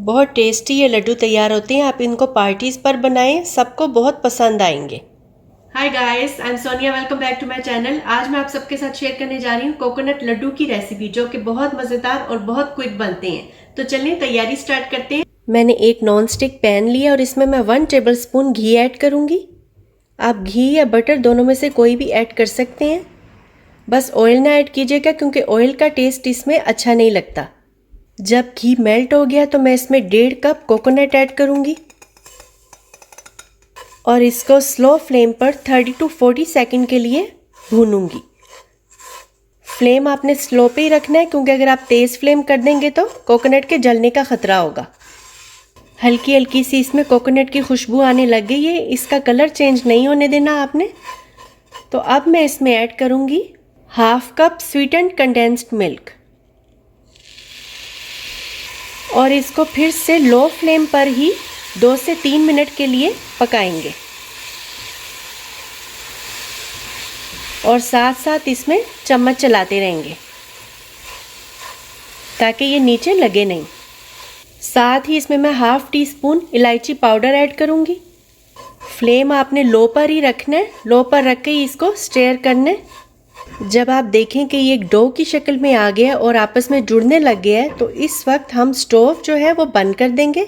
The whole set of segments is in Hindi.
बहुत टेस्टी ये लड्डू तैयार होते हैं। आप इनको पार्टीज़ पर बनाएं, सबको बहुत पसंद आएंगे। Hi guys, I am Sonia, welcome back to my channel. आज मैं आप सबके साथ शेयर करने जा रही हूँ कोकोनट लड्डू की रेसिपी, जो कि बहुत मज़ेदार और बहुत क्विक बनते हैं। तो चलिए तैयारी स्टार्ट करते हैं। मैंने एक नॉन स्टिक पैन लिया और इसमें मैं 1 टेबलस्पून घी ऐड करूँगी। आप घी या बटर दोनों में से कोई भी ऐड कर सकते हैं। बस ऑयल ना ऐड कीजिएगा, क्योंकि ऑयल का टेस्ट इसमें अच्छा नहीं लगता। जब घी मेल्ट हो गया तो मैं इसमें 1.5 कप कोकोनट ऐड करूँगी और इसको स्लो फ्लेम पर 30 to 40 सेकंड के लिए भूनूंगी। फ्लेम आपने स्लो पे ही रखना है, क्योंकि अगर आप तेज़ फ्लेम कर देंगे तो कोकोनट के जलने का ख़तरा होगा। हल्की हल्की सी इसमें कोकोनट की खुशबू आने लग गई है। इसका कलर चेंज नहीं होने देना आपने। तो अब मैं इसमें ऐड करूँगी 1/2 कप स्वीटेंड कंडेंस्ड मिल्क और इसको फिर से लो फ्लेम पर ही 2 से 3 मिनट के लिए पकाएंगे और साथ साथ इसमें चम्मच चलाते रहेंगे ताकि ये नीचे लगे नहीं। साथ ही इसमें मैं 1/2 टीस्पून इलायची पाउडर ऐड करूँगी। फ्लेम आपने लो पर ही रखना है, लो पर रख के ही इसको स्टेयर करना है। जब आप देखें कि ये एक डो की शक्ल में आ गया और आपस में जुड़ने लग गया है, तो इस वक्त हम स्टोव जो है वो बंद कर देंगे।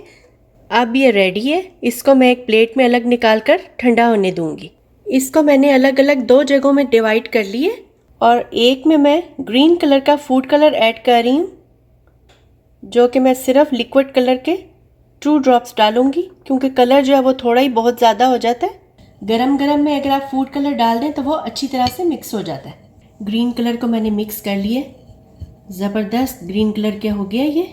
अब ये रेडी है। इसको मैं एक प्लेट में अलग निकाल कर ठंडा होने दूंगी। इसको मैंने अलग अलग 2 जगहों में डिवाइड कर लिए और एक में मैं ग्रीन कलर का फूड कलर ऐड कर रही हूँ, जो कि मैं सिर्फ लिक्विड कलर के 2 ड्रॉप्स डालूंगी, क्योंकि कलर जो है वो थोड़ा ही बहुत ज़्यादा हो जाता है। गरम गरम में अगर आप फूड कलर डाल दें तो वो अच्छी तरह से मिक्स हो जाता है। ग्रीन कलर को मैंने मिक्स कर लिए। ज़बरदस्त ग्रीन कलर क्या हो गया ये।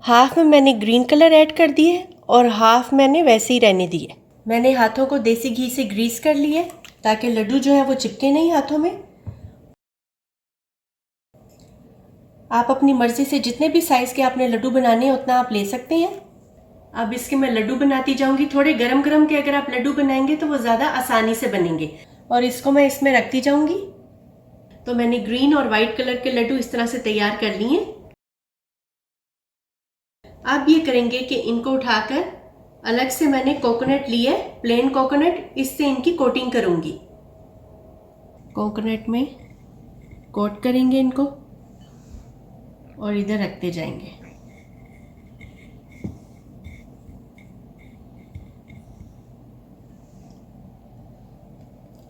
हाफ में मैंने ग्रीन कलर ऐड कर दिए और हाफ मैंने वैसे ही रहने दिए। मैंने हाथों को देसी घी से ग्रीस कर लिए ताकि लड्डू जो है वो चिपके नहीं हाथों में। आप अपनी मर्जी से जितने भी साइज़ के आपने लड्डू बनाने हैं उतना आप ले सकते हैं। अब इसके मैं लड्डू बनाती जाऊंगी। थोड़े गरम गरम के अगर आप लड्डू बनाएंगे तो वो ज़्यादा आसानी से बनेंगे। और इसको मैं इसमें रखती जाऊंगी। तो मैंने ग्रीन और वाइट कलर के लड्डू इस तरह से तैयार कर लिए। अब ये करेंगे कि इनको उठाकर अलग से मैंने कोकोनट लिया है, प्लेन कोकोनट, इससे इनकी कोटिंग करूंगी। कोकोनट में कोट करेंगे इनको और इधर रखते जाएंगे।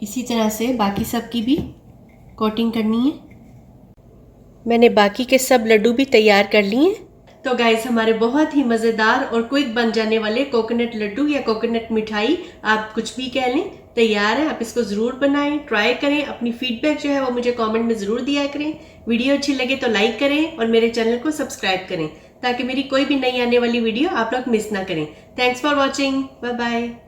इसी तरह से बाकी सब की भी कोटिंग करनी है। मैंने बाकी के सब लड्डू भी तैयार कर लिए। तो गाइस, हमारे बहुत ही मज़ेदार और क्विक बन जाने वाले कोकोनट लड्डू या कोकोनट मिठाई, आप कुछ भी कह लें, तैयार है। आप इसको ज़रूर बनाएं, ट्राई करें। अपनी फीडबैक जो है वो मुझे कमेंट में ज़रूर दिया करें। वीडियो अच्छी लगे तो लाइक करें और मेरे चैनल को सब्सक्राइब करें, ताकि मेरी कोई भी नई आने वाली वीडियो आप लोग मिस ना करें। Thanks for watching. Bye bye.